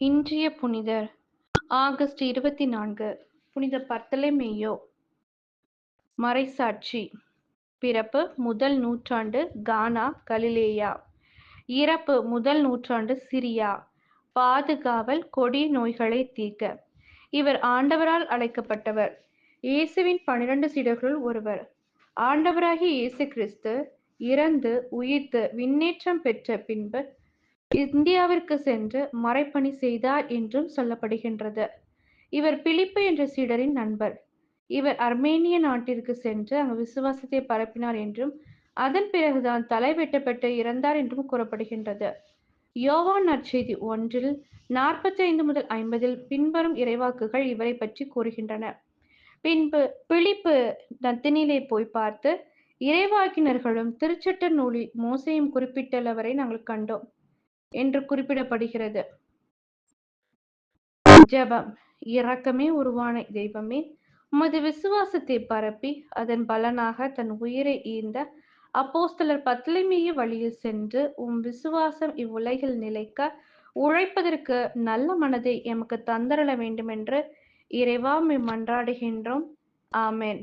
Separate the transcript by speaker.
Speaker 1: இன்றைய புனிதர் ஆகஸ்ட் 24. புனித பர்த்தலமேயு. மறைசாட்சி. பிறப்பு முதல் நூற்றாண்டு கானா கலிலேயா. இறப்பு முதல் நூற்றாண்டு சிரியா. பாதுகாவல் கொடிய நோய்களை தீர்க்க. இவர் ஆண்டவரால் அழைக்கப்பட்டவர். இயேசுவின் 12 சீடர்களுள் ஒருவர். ஆண்டவராகிய இயேசு கிறிஸ்து இறந்து உயிர்த்து விண்ணேற்றம் பெற்ற பின்பு இந்தியாவிற்கு சென்று மறைப்பணி செய்தார் என்றும் சொல்லப்படுகின்றது. இவர் பிலிப்பு என்ற சீடரின் நண்பர். இவர் அர்மேனிய நாட்டிற்கு சென்று அங்கு விசுவாசத்தை பரப்பினார் என்றும் அதன் பிறகுதான் தலை வெட்டப்பட்டு இறந்தார் என்றும் கூறப்படுகின்றது. யோவான் நற்செய்தி 1 45 முதல் 50 பின்வரும் இறைவாக்குகள் இவரை பற்றி கூறுகின்றன. பின்பு பிலிப்பு நத்தனிலே போய் பார்த்து, இறைவாக்கினர்களும் திருச்சட்ட நூலில் மோசேயும் குறிப்பிட்டுள்ளவரை நாங்கள் கண்டோம் என்று குறிப்பிடப்படுகிறது. ஜெபம். இரக்கமே உருவான தெய்வமே, உமது விசுவாசத்தை பரப்பி அதன் பலனாக தன் உயிரை ஈந்த அப்போஸ்தலர் பர்த்தலமேயு வழியில் சென்று விசுவாசம் இவ்வுலகில் நிலைக்க உழைப்பதற்கு நல்ல மனதை எமக்கு தந்தருள வேண்டுமென்று இறைவா உம்மை மன்றாடுகின்றோம். ஆமென்.